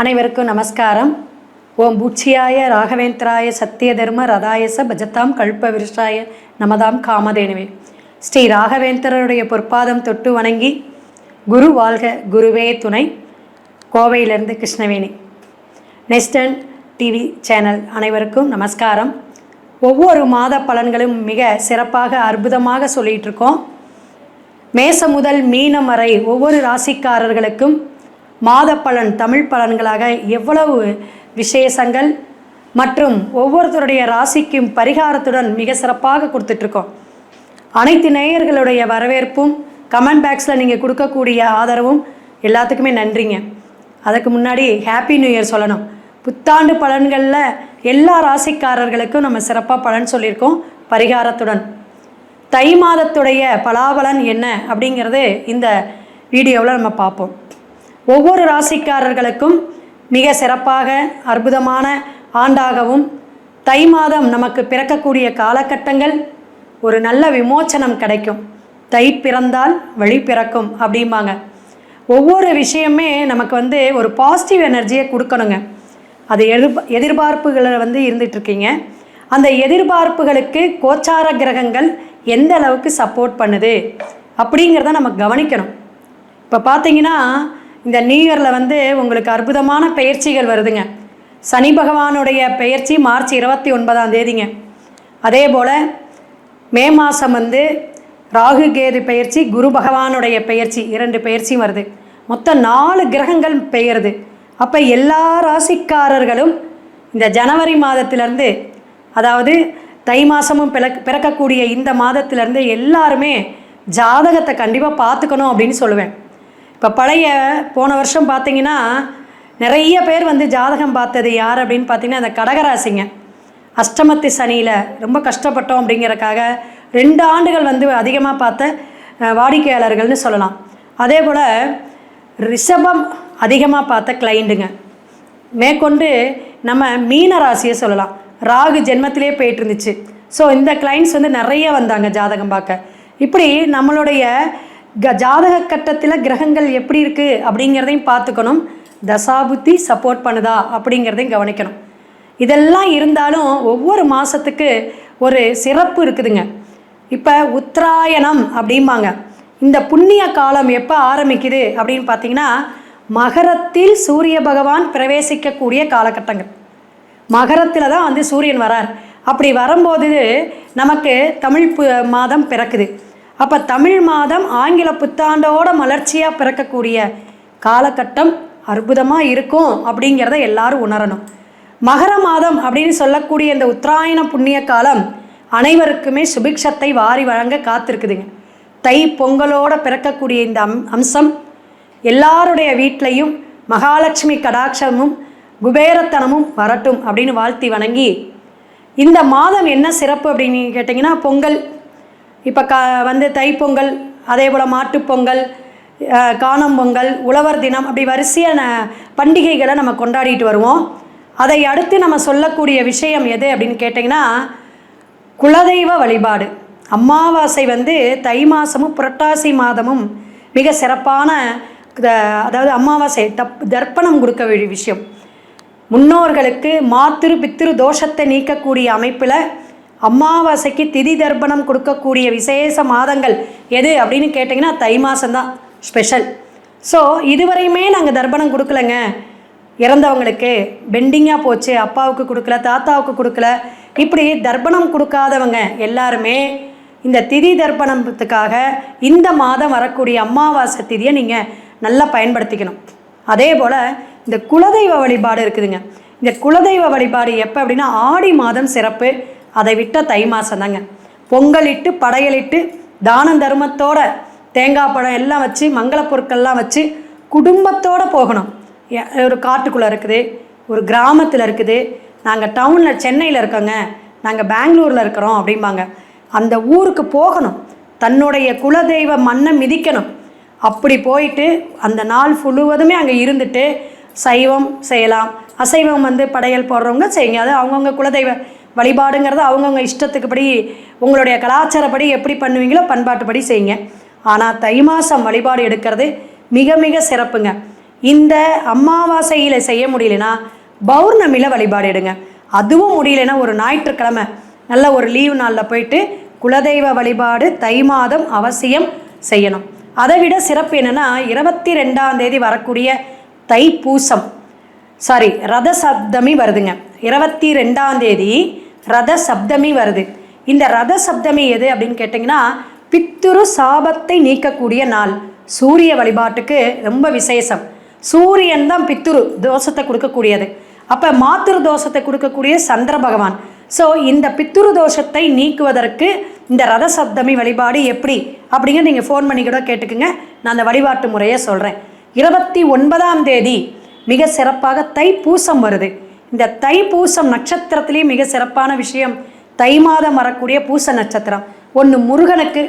அனைவருக்கும் நமஸ்காரம். ஓம் பூச்சியாய ராகவேந்திராய சத்திய தர்ம ரதாயச பஜத்தாம் கல்ப விருஷாய நமதாம் காமதேனுவே. ஸ்ரீ ராகவேந்திரருடைய பொற்பாதம் தொட்டு வணங்கி குரு வாழ்க குருவே துணை. கோவையிலிருந்து கிருஷ்ணவேணி. நெஸ்டன் டிவி சேனல் அனைவருக்கும் நமஸ்காரம். ஒவ்வொரு மாத பலன்களும் மிக சிறப்பாக அற்புதமாக சொல்லிகிட்டு இருக்கோம். மேசம் முதல் மீனம் வரை ஒவ்வொரு ராசிக்காரர்களுக்கும் மாத பலன் தமிழ் பலன்களாக எவ்வளவு விசேஷங்கள் மற்றும் ஒவ்வொருத்தருடைய ராசிக்கும் பரிகாரத்துடன் மிக சிறப்பாக கொடுத்துட்ருக்கோம். அனைத்து நேயர்களுடைய வரவேற்பும் கமெண்ட் பாக்ஸில் நீங்கள் கொடுக்கக்கூடிய ஆதரவும் எல்லாத்துக்குமே நன்றிங்க. அதுக்கு முன்னாடி ஹாப்பி நியூ இயர் சொல்லணும். புத்தாண்டு பலன்களில் எல்லா ராசிக்காரர்களுக்கும் நம்ம சிறப்பாக பலன் சொல்லியிருக்கோம் பரிகாரத்துடன். தை மாதத்துடைய பலாபலன் என்ன அப்படிங்கிறது இந்த வீடியோவில் நம்ம பார்ப்போம். ஒவ்வொரு ராசிக்காரர்களுக்கும் மிக சிறப்பாக அற்புதமான ஆண்டாகவும் தை மாதம் நமக்கு பிறக்கக்கூடிய காலகட்டங்கள் ஒரு நல்ல விமோச்சனம் கிடைக்கும். தை பிறந்தால் வழி பிறக்கும் அப்படிம்பாங்க. ஒவ்வொரு விஷயமே நமக்கு ஒரு பாசிட்டிவ் எனர்ஜியை கொடுக்கணுங்க. அது எதிர்பார்ப்புகளை இருந்துகிட்ருக்கீங்க. அந்த எதிர்பார்ப்புகளுக்கு கோச்சார கிரகங்கள் எந்த அளவுக்கு சப்போர்ட் பண்ணுது அப்படிங்கிறத நம்ம கவனிக்கணும். இப்போ பார்த்தீங்கன்னா இந்த நியூ இயரில் உங்களுக்கு அற்புதமான பெயர்ச்சிகள் வருதுங்க. சனி பகவானுடைய பெயர்ச்சி மார்ச் 29 அதே போல் மே மாதம் ராகு கேது பெயர்ச்சி, குரு பகவானுடைய பெயர்ச்சி, 2 பெயர்ச்சியும் வருது. மொத்தம் 4 கிரகங்கள் பெயருது. அப்போ எல்லா ராசிக்காரர்களும் இந்த ஜனவரி மாதத்திலேருந்து, அதாவது தை மாதமும் பிறக்கக்கூடிய இந்த மாதத்திலேருந்து எல்லாருமே ஜாதகத்தை கண்டிப்பாக பார்த்துக்கணும் அப்படின்னு சொல்லுவேன். இப்போ போன வருஷம் பார்த்திங்கன்னா நிறைய பேர் ஜாதகம் பார்த்தது யார் அப்படின்னு பார்த்திங்கன்னா அந்த கடகராசிங்க. அஷ்டமத்து சனியில் ரொம்ப கஷ்டப்பட்டோம் அப்படிங்கிறக்காக 2 ஆண்டுகள் அதிகமாக பார்த்த வாடிக்கையாளர்கள்னு சொல்லலாம். அதே போல் ரிஷபம் அதிகமாக பார்த்த கிளைண்ட்டுங்க. மேற்கொண்டு நம்ம மீன ராசியை சொல்லலாம். ராகு ஜென்மத்திலே போயிட்டு இருந்துச்சு. ஸோ இந்த கிளைண்ட்ஸ் நிறைய வந்தாங்க ஜாதகம் பார்க்க. இப்படி நம்மளுடைய ஜாதக கட்டத்தில் கிரகங்கள் எப்படி இருக்குது அப்படிங்கிறதையும் பார்த்துக்கணும். தசாபுத்தி சப்போர்ட் பண்ணுதா அப்படிங்கிறதையும் கவனிக்கணும். இதெல்லாம் இருந்தாலும் ஒவ்வொரு மாதத்துக்கு ஒரு சிறப்பு இருக்குதுங்க. இப்போ உத்தராயணம் அப்படிம்பாங்க. இந்த புண்ணிய காலம் எப்போ ஆரம்பிக்குது அப்படின்னு பார்த்தீங்கன்னா மகரத்தில் சூரிய பகவான் பிரவேசிக்கக்கூடிய காலகட்டங்கள். மகரத்தில் தான் சூரியன் வரார். அப்படி வரும்போது நமக்கு தமிழ் மாதம் பிறக்குது. அப்போ தமிழ் மாதம் ஆங்கில புத்தாண்டோட மலர்ச்சியாக பிறக்கக்கூடிய காலகட்டம் அற்புதமாக இருக்கும் அப்படிங்கிறத எல்லாரும் உணரணும். மகர மாதம் அப்படின்னு சொல்லக்கூடிய இந்த உத்தராயண புண்ணிய காலம் அனைவருக்குமே சுபிக்ஷத்தை வாரி வழங்க காத்திருக்குதுங்க. தை பொங்கலோடு பிறக்கக்கூடிய இந்த அம்சம் எல்லாருடைய வீட்லையும் மகாலட்சுமி கடாட்சமும் குபேரத்தனமும் வரட்டும் அப்படின்னு வாழ்த்தி வணங்கி, இந்த மாதம் என்ன சிறப்பு அப்படின்னு கேட்டிங்கன்னா பொங்கல். இப்போ தைப்பொங்கல், அதே போல் மாட்டுப்பொங்கல், காணும் பொங்கல், உழவர் தினம், அப்படி வரிசையான பண்டிகைகளை நம்ம கொண்டாடிட்டு வருவோம். அதை அடுத்து நம்ம சொல்லக்கூடிய விஷயம் எது அப்படின்னு கேட்டிங்கன்னா குலதெய்வ வழிபாடு. அமாவாசை தை மாதமும் புரட்டாசி மாதமும் மிக சிறப்பான, அதாவது அமாவாசை தர்ப்பணம் கொடுக்க வேண்டிய விஷயம். முன்னோர்களுக்கு மாத்திரு பித்திரு தோஷத்தை நீக்கக்கூடிய அமைப்பில் அமாவாசைக்கு திதி தர்ப்பணம் கொடுக்கக்கூடிய விசேஷ மாதங்கள் எது அப்படின்னு கேட்டிங்கன்னா தை மாதம்தான் ஸ்பெஷல். ஸோ இதுவரையுமே நாங்கள் தர்ப்பணம் கொடுக்கலங்க, இறந்தவங்களுக்கு பெண்டிங்காக போச்சு, அப்பாவுக்கு கொடுக்கல, தாத்தாவுக்கு கொடுக்கல, இப்படி தர்ப்பணம் கொடுக்காதவங்க எல்லாருமே இந்த திதி தர்ப்பணத்துக்காக இந்த மாதம் வரக்கூடிய அமாவாசை திதியை நீங்கள் நல்லா பயன்படுத்திக்கணும். அதே போல் இந்த குலதெய்வ வழிபாடு இருக்குதுங்க. இந்த குலதெய்வ வழிபாடு எப்போ அப்படின்னா ஆடி மாதம் சிறப்பு. அதை விட்ட தை மாதம் தாங்க. பொங்கலிட்டு படையலிட்டு தான தர்மத்தோட தேங்காய் பழம் எல்லாம் வச்சு மங்கள பொருட்கள்லாம் வச்சு குடும்பத்தோடு போகணும். ஒரு காட்டுக்குள்ளே இருக்குது, ஒரு கிராமத்தில் இருக்குது, நாங்கள் டவுனில் சென்னையில் இருக்கோங்க, நாங்கள் பெங்களூரில் இருக்கிறோம் அப்படிம்பாங்க. அந்த ஊருக்கு போகணும், தன்னுடைய குலதெய்வ மண்ணை மிதிக்கணும். அப்படி போயிட்டு அந்த நாள் முழுவதுமே அங்கே இருந்துட்டு சைவம் செய்யலாம், அசைவம் படையல் போடுறவங்க செய்யுங்க. அது அவங்கவுங்க குலதெய்வ வழிபாடுங்கிறது அவங்கவுங்க இஷ்டத்துக்குப்படி உங்களுடைய கலாச்சாரப்படி எப்படி பண்ணுவீங்களோ பண்பாட்டுப்படி செய்யுங்க. ஆனால் தை மாதம் வழிபாடு எடுக்கிறது மிக மிக சிறப்புங்க. இந்த அமாவாசையில் செய்ய முடியலனா பௌர்ணமியில் வழிபாடு எடுங்க. அதுவும் முடியலன்னா ஒரு ஞாயிற்றுக்கிழமை நல்ல ஒரு லீவு நாளில் போயிட்டு குலதெய்வ வழிபாடு தை மாதம் அவசியம் செய்யணும். அதை விட சிறப்பு என்னென்னா 22ஆம் தேதி வரக்கூடிய தைப்பூசம் ரத சப்தமி வருதுங்க. 22ஆம் தேதி ரத சப்தமி வருது. இந்த ரத சப்தமி எது அப்படின்னு கேட்டிங்கன்னா பித்துரு சாபத்தை நீக்கக்கூடிய நாள். சூரிய வழிபாட்டுக்கு ரொம்ப விசேஷம். சூரியன் தான் பித்துரு தோஷத்தை கொடுக்கக்கூடியது. அப்போ மாத்திரு தோஷத்தை கொடுக்கக்கூடிய சந்திர பகவான். ஸோ இந்த பித்துரு தோஷத்தை நீக்குவதற்கு இந்த ரத சப்தமி வழிபாடு எப்படி அப்படிங்கிற நீங்கள் ஃபோன் பண்ணி கூட கேட்டுக்குங்க. நான் அந்த வழிபாட்டு முறையை சொல்கிறேன். 29ஆம் தேதி மிக சிறப்பாக தைப்பூசம் வருது. இந்த தைப்பூசம் நட்சத்திரத்திலேயே மிக சிறப்பான விஷயம் தை மாதம் வரக்கூடிய பூச நட்சத்திரம். ஒன்று முருகனுக்கு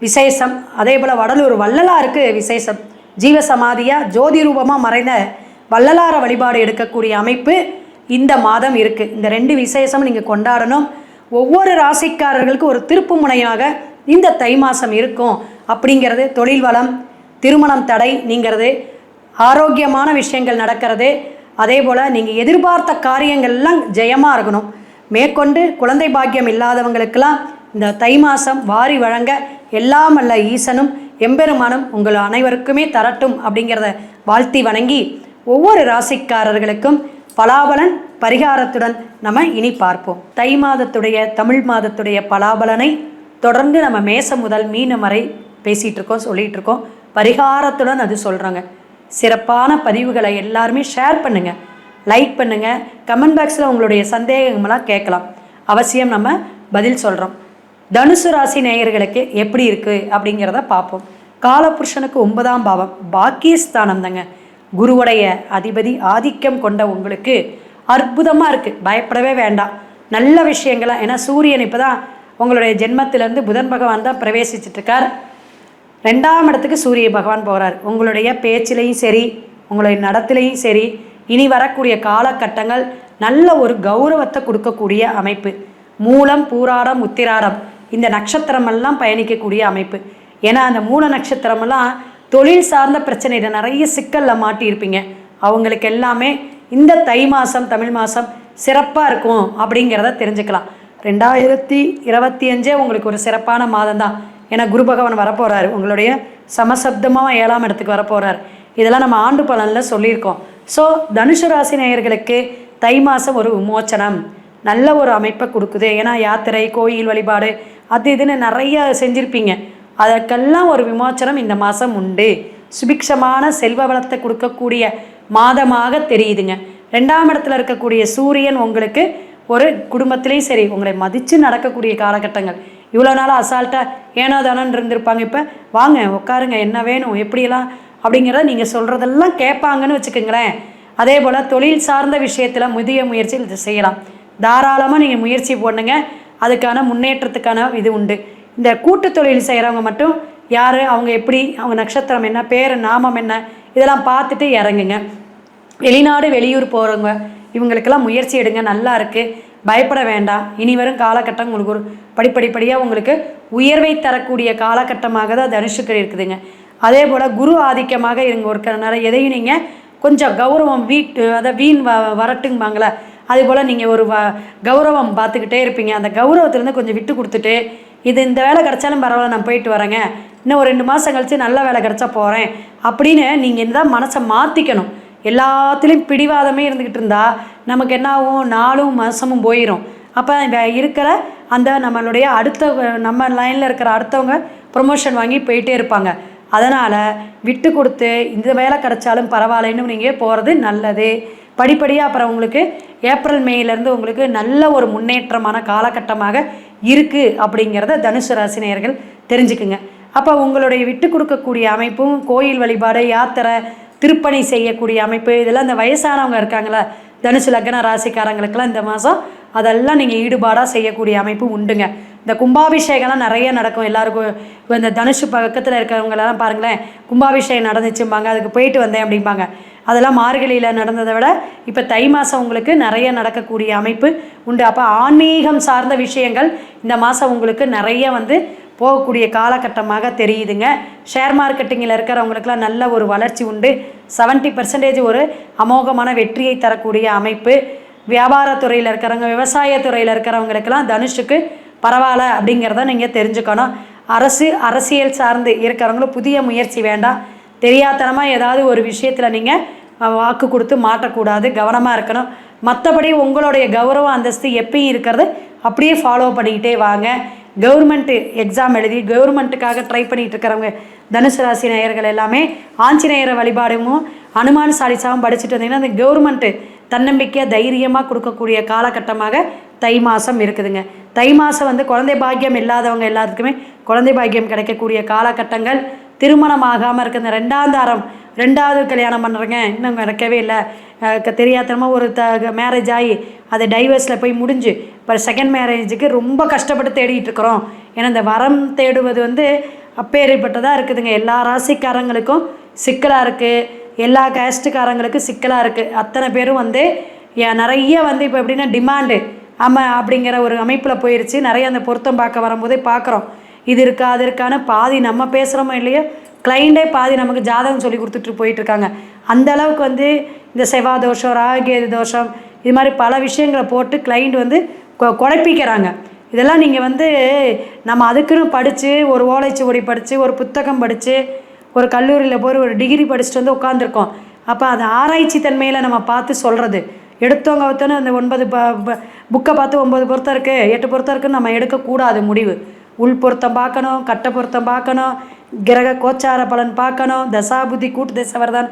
விசேஷம், அதே போல் வடலூர் வள்ளலாருக்கு விசேஷம். ஜீவசமாதியாக ஜோதி ரூபமாக மறைந்த வள்ளலார வழிபாடு எடுக்கக்கூடிய அமைப்பு இந்த மாதம் இருக்குது. இந்த 2 விசேஷம் நீங்கள் கொண்டாடணும். ஒவ்வொரு ராசிக்காரர்களுக்கு ஒரு திருப்பு முனையாக இந்த தை மாதம் இருக்கும் அப்படிங்கிறது. தொழில் வளம், திருமணம் தடை நீங்கிறது, ஆரோக்கியமான விஷயங்கள் நடக்கிறது, அதே போல் நீங்கள் எதிர்பார்த்த காரியங்கள்லாம் ஜெயமாக இருக்கணும். மேற்கொண்டு குழந்தை பாக்கியம் இல்லாதவங்களுக்கெல்லாம் இந்த தை மாதம் வாரி வழங்க எல்லாம் அல்ல ஈசனும் எம்பெருமானும் உங்கள் அனைவருக்குமே தரட்டும் அப்படிங்கிறத வாழ்த்தி வணங்கி ஒவ்வொரு ராசிக்காரர்களுக்கும் பலாபலன் பரிகாரத்துடன் நம்ம இனி பார்ப்போம். தை மாதத்துடைய தமிழ் மாதத்துடைய பலாபலனை தொடர்ந்து நம்ம மேசம் முதல் மீனம் வரை பேசிகிட்டு இருக்கோம், சொல்லிகிட்டு இருக்கோம். பரிகாரத்துடன் அது சொல்கிறாங்க. சிறப்பான பதிவுகளை எல்லாருமே ஷேர் பண்ணுங்கள், லைக் பண்ணுங்கள். கமெண்ட் பாக்ஸில் உங்களுடைய சந்தேகங்கள்லாம் கேட்கலாம், அவசியம் நம்ம பதில் சொல்கிறோம். தனுசு ராசி நேயர்களுக்கு எப்படி இருக்குது அப்படிங்கிறத பார்ப்போம். காலபுருஷனுக்கு 9ஆம் பாவம் பாக்கியஸ்தானம் தாங்க. குருவுடைய அதிபதி ஆதிக்கம் கொண்ட உங்களுக்கு அற்புதமாக இருக்குது, பயப்படவே வேண்டாம். நல்ல விஷயங்களாம், ஏன்னா சூரியன் இப்போ தான் உங்களுடைய ஜென்மத்திலேருந்து புதன் பகவான் தான் பிரவேசிச்சிட்ருக்கார். 2ஆம் இடத்துக்கு சூரிய பகவான் போகிறார். உங்களுடைய பேச்சிலையும் சரி, உங்களுடைய நடத்திலையும் சரி, இனி வரக்கூடிய காலகட்டங்கள் நல்ல ஒரு கௌரவத்தை கொடுக்கக்கூடிய அமைப்பு. மூலம் பூராடம் உத்திராடம் இந்த நட்சத்திரமெல்லாம் பயணிக்கக்கூடிய அமைப்பு. ஏன்னா அந்த மூல நட்சத்திரமெல்லாம் தொழில் சார்ந்த பிரச்சனையில் நிறைய சிக்கலில் மாட்டியிருப்பீங்க. அவங்களுக்கு எல்லாமே இந்த தை மாதம் தமிழ் மாதம் சிறப்பாக இருக்கும் அப்படிங்கிறத தெரிஞ்சுக்கலாம். 2025 உங்களுக்கு ஒரு சிறப்பான மாதம் தான். ஏன்னா குரு பகவான் வரப்போகிறார், உங்களுடைய சமசப்தமாக 7ஆம் இடத்துக்கு வரப்போகிறார். இதெல்லாம் நம்ம ஆண்டு பலனில் சொல்லியிருக்கோம். ஸோ தனுசு ராசி நேயர்களுக்கு தை மாதம் ஒரு விமோச்சனம் நல்ல ஒரு அமைப்பை கொடுக்குது. ஏன்னா யாத்திரை, கோயில் வழிபாடு அது இதுன்னு நிறைய செஞ்சுருப்பீங்க. அதற்கெல்லாம் ஒரு விமோச்சனம் இந்த மாதம் உண்டு. சுபிக்ஷமான செல்வ வளத்தை கொடுக்கக்கூடிய மாதமாக தெரியுதுங்க. 2ஆம் இடத்துல இருக்கக்கூடிய சூரியன் உங்களுக்கு ஒரு குடும்பத்திலையும் சரி உங்களை மதித்து நடக்கக்கூடிய காலகட்டங்கள். இவ்வளோ நாளாக அசால்ட்டாக ஏனோ தானன்னு இருந்திருப்பாங்க. இப்போ வாங்க உட்காருங்க, என்ன வேணும் எப்படியெல்லாம் அப்படிங்கிறத நீங்கள் சொல்கிறதெல்லாம் கேட்பாங்கன்னு வச்சுக்கோங்களேன். அதே போல் தொழில் சார்ந்த விஷயத்தில் முதிய முயற்சியில் இது செய்யலாம். தாராளமாக நீங்கள் முயற்சி பண்ணுங்க, அதுக்கான முன்னேற்றத்துக்கான இது உண்டு. இந்த கூட்டு தொழில் செய்கிறவங்க மட்டும் யார், அவங்க எப்படி, அவங்க நட்சத்திரம் என்ன, பேர் நாமம் என்ன, இதெல்லாம் பார்த்துட்டு இறங்குங்க. வெளிநாடு வெளியூர் போகிறவங்க இவங்களுக்கெல்லாம் முயற்சி எடுங்க, நல்லா இருக்குது, பயப்பட வேண்டாம். இனி வரும் காலகட்டம் உங்களுக்கு ஒரு படிப்படிப்படியாக உங்களுக்கு உயர்வை தரக்கூடிய காலகட்டமாக தான் தனுஷுக்கு இருக்குதுங்க. அதே போல் குரு ஆதிக்கமாக இருங்க இருக்கிறனால எதையும் நீங்கள் கொஞ்சம் கௌரவம் அதை வீண் வரட்டுங்கப்பாங்களே, அதுபோல் நீங்கள் ஒரு கௌரவம் பார்த்துக்கிட்டே இருப்பீங்க. அந்த கௌரவத்துலேருந்து கொஞ்சம் விட்டு கொடுத்துட்டு இந்த வேலை கிடச்சாலும் பரவாயில்ல, நான் போயிட்டு வரேங்க, இன்னும் ஒரு 2 மாதம் கழித்து நல்ல வேலை கிடச்சா போகிறேன் அப்படின்னு நீங்கள் தான் மனசை மாற்றிக்கணும். எல்லாத்துலேயும் பிடிவாதமே இருந்துக்கிட்டு இருந்தால் நமக்கு என்ன ஆகும், நாளும் மாதமும் போயிடும். அப்போ இருக்கிற அந்த நம்மளுடைய அடுத்த நம்ம லைனில் இருக்கிற அடுத்தவங்க ப்ரொமோஷன் வாங்கி போயிட்டே இருப்பாங்க. அதனால் விட்டு கொடுத்து இந்த வேலை கிடச்சாலும் பரவாயில்லன்னு நீங்கள் போகிறது நல்லது. படிப்படியாக அப்புறம் உங்களுக்கு ஏப்ரல் மேலேருந்து உங்களுக்கு நல்ல ஒரு முன்னேற்றமான காலகட்டமாக இருக்குது அப்படிங்கிறத தனுசு ராசி நேயர்கள் தெரிஞ்சுக்குங்க. அப்போ உங்களுடைய விட்டு கொடுக்கக்கூடிய அமைப்பும் கோயில் வழிபாடு, யாத்திரை, திருப்பணி செய்யக்கூடிய அமைப்பு, இதெல்லாம் இந்த வயசானவங்க இருக்காங்களா தனுசு லக்ன ராசிக்காரங்களுக்கெல்லாம் இந்த மாதம் அதெல்லாம் நீங்கள் ஈடுபாடாக செய்யக்கூடிய அமைப்பு உண்டுங்க. இந்த கும்பாபிஷேகம்லாம் நிறைய நடக்கும் எல்லாருக்கும். இப்போ இந்த தனுஷு பக்கத்தில் இருக்கிறவங்களெல்லாம் பாருங்களேன், கும்பாபிஷேகம் நடந்துச்சும்பாங்க, அதுக்கு போயிட்டு வந்தேன் அப்படிம்பாங்க. அதெல்லாம் மார்கழியில் நடந்ததை விட இப்போ தை மாதம் உங்களுக்கு நிறைய நடக்கக்கூடிய அமைப்பு உண்டு. அப்போ ஆன்மீகம் சார்ந்த விஷயங்கள் இந்த மாதம் உங்களுக்கு நிறைய போகக்கூடிய காலகட்டமாக தெரியுதுங்க. ஷேர் மார்க்கெட்டிங்கில் இருக்கிறவங்களுக்கெல்லாம் நல்ல ஒரு வளர்ச்சி உண்டு. 70% ஒரு அமோகமான வெற்றியை தரக்கூடிய அமைப்பு. வியாபாரத்துறையில் இருக்கிறவங்க, விவசாயத்துறையில் இருக்கிறவங்களுக்கெல்லாம் தனுஷுக்கு பரவாயில்ல அப்படிங்கிறத நீங்கள் தெரிஞ்சுக்கணும். அரசியல் சார்ந்து இருக்கிறவங்களும் புதிய முயற்சி வேண்டாம். தெரியாதனமாக ஏதாவது ஒரு விஷயத்தில் நீங்கள் வாக்கு கொடுத்து மாட்டக்கூடாது, கவனமாக இருக்கணும். மற்றபடி உங்களுடைய கௌரவ அந்தஸ்து எப்பயும் இருக்கிறது அப்படியே ஃபாலோ பண்ணிக்கிட்டே வாங்க. கவர்மெண்ட்டு எக்ஸாம் எழுதி கவர்மெண்ட்டுக்காக ட்ரை பண்ணிகிட்டு இருக்கிறவங்க தனுசு ராசி நேயர்கள் எல்லாமே ஆஞ்சநேயரை வழிபாடும் அனுமான் சாலிசாவும் படிச்சுட்டு வந்தீங்கன்னா அந்த கவர்மெண்ட்டு தன்னம்பிக்கையாக தைரியமாக கொடுக்கக்கூடிய காலகட்டமாக தை மாதம் இருக்குதுங்க. தை மாதம் குழந்தை பாக்கியம் இல்லாதவங்க எல்லாத்துக்குமே குழந்தை பாக்கியம் கிடைக்கக்கூடிய காலகட்டங்கள். திருமணம் ஆகாமல் இருக்கிற ரெண்டாவது கல்யாணம் பண்ணுறேங்க இன்னும் கிடைக்கவே இல்லை, தெரியாதனமாக ஒரு மேரேஜ் ஆகி அது டைவர்ஸில் போய் முடிஞ்சு இப்போ செகண்ட் மேரேஜுக்கு ரொம்ப கஷ்டப்பட்டு தேடிட்டு இருக்கிறோம். ஏன்னா இந்த வரம் தேடுவது அப்பேற்பட்டதாக இருக்குதுங்க. எல்லா ராசிக்காரங்களுக்கும் சிக்கலாக இருக்குது, எல்லா கேஸ்ட்டுக்காரங்களுக்கும் சிக்கலாக இருக்குது. அத்தனை பேரும் நிறைய இப்போ எப்படின்னா டிமாண்டு அப்படிங்கிற ஒரு அமைப்பில் போயிடுச்சு. நிறைய அந்த பொருத்தம் பார்க்க வரும்போதே பார்க்குறோம். இது இருக்கா அது இருக்கான்னு பாதி நம்ம பேசுகிறோமோ இல்லையோ கிளைண்டே பாதி நமக்கு ஜாதகம் சொல்லி கொடுத்துட்டு போயிட்டுருக்காங்க. அந்த அளவுக்கு இந்த செவ்வாய் தோஷம், ராகுகேது தோஷம், இது மாதிரி பல விஷயங்களை போட்டு கிளைண்ட் குழப்பிக்கிறாங்க. இதெல்லாம் நீங்கள் நம்ம அதுக்குன்னு படித்து ஒரு ஓலைச்சுவடி படித்து ஒரு புத்தகம் படித்து ஒரு கல்லூரியில் போய் ஒரு டிகிரி படிச்சுட்டு உட்காந்துருக்கோம். அப்போ அது ஆராய்ச்சி தன்மையில் நம்ம பார்த்து சொல்கிறது. எடுத்தவங்க ஒருத்தோன்னு அந்த 9 புக்கை பார்த்து 9 பொருத்தம் இருக்குது 8 பொருத்தம் இருக்குதுன்னு நம்ம எடுக்கக்கூடாது முடிவு. உள் பொருத்தம் பார்க்கணும், கட்ட பொருத்தம் பார்க்கணும், கிரக கோச்சார பலன் பார்க்கணும், தசாபுத்தி கூட்டு தசவர்தான்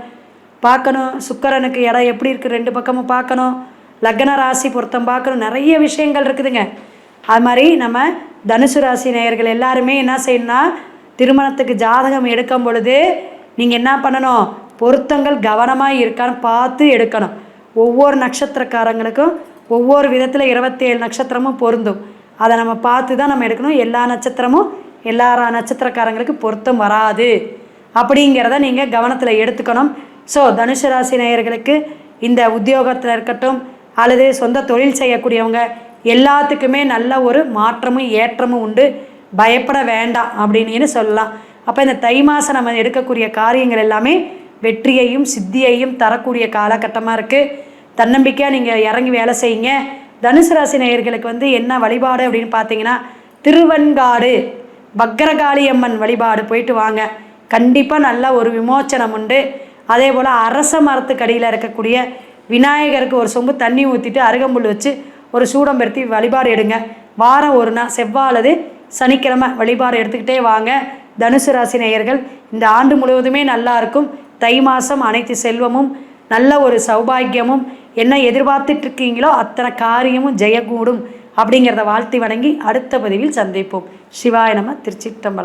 பார்க்கணும், சுக்கரனுக்கு இடம் எப்படி இருக்குது 2 பக்கமும் பார்க்கணும், லக்ன ராசி பொருத்தம் பார்க்கணும், நிறைய விஷயங்கள் இருக்குதுங்க. அது மாதிரி நம்ம தனுசு ராசி நேயர்கள் எல்லாருமே என்ன செய்யணும்னா திருமணத்துக்கு ஜாதகம் எடுக்கும் பொழுது நீங்கள் என்ன பண்ணணும், பொருத்தங்கள் கவனமாக இருக்கான்னு பார்த்து எடுக்கணும். ஒவ்வொரு நட்சத்திரக்காரங்களுக்கும் ஒவ்வொரு விதத்தில் 27 நட்சத்திரமும் பொருந்தும். அதை நம்ம பார்த்து தான் நம்ம எடுக்கணும். எல்லா நட்சத்திரமும் எல்லா நட்சத்திரக்காரங்களுக்கு பொருத்தம் வராது அப்படிங்கிறத நீங்கள் கவனத்தில் எடுத்துக்கணும். ஸோ தனுசு ராசி நேயர்களுக்கு இந்த உத்தியோகத்தில் இருக்கட்டும் அல்லது சொந்த தொழில் செய்யக்கூடியவங்க எல்லாத்துக்குமே நல்ல ஒரு மாற்றமும் ஏற்றமும் உண்டு. பயப்பட வேண்டாம் அப்படின்னு சொல்லலாம். அப்போ இந்த தை மாதம் நம்ம எடுக்கக்கூடிய காரியங்கள் எல்லாமே வெற்றியையும் சித்தியையும் தரக்கூடிய காலகட்டமாக இருக்குது. தன்னம்பிக்கையாக நீங்கள் இறங்கி வேலை செய்யுங்க. தனுசு ராசி நேயர்களுக்கு என்ன வழிபாடு அப்படின்னு பார்த்தீங்கன்னா திருவெண்காடு பக்ரகாளி அம்மன் வழிபாடு போயிட்டு வாங்க. கண்டிப்பாக நல்ல ஒரு விமோச்சனம் உண்டு. அதே போல் அரச மரத்துக்கடியில் இருக்கக்கூடிய விநாயகருக்கு ஒரு சொம்பு தண்ணி ஊற்றிட்டு அருகம்புல் வச்சு ஒரு சூடம் பெருத்தி வழிபாடு எடுங்க. வாரம் ஒரு நாள் செவ்வாய் அல்லது சனிக்கிழமை வழிபாடு எடுத்துக்கிட்டே வாங்க. தனுசு ராசி நேயர்கள் இந்த ஆண்டு முழுவதுமே நல்லா இருக்கும். தை மாதம் அனைத்து செல்வமும் நல்ல ஒரு சௌபாகியமும் என்ன எதிர்பார்த்துட்டு இருக்கீங்களோ அத்தனை காரியமும் ஜெயக்கூடும் அப்படிங்கிறத வாழ்த்தி வணங்கி அடுத்த பதிவில் சந்திப்போம். சிவாய நம. திருச்சிற்றம்பலம்.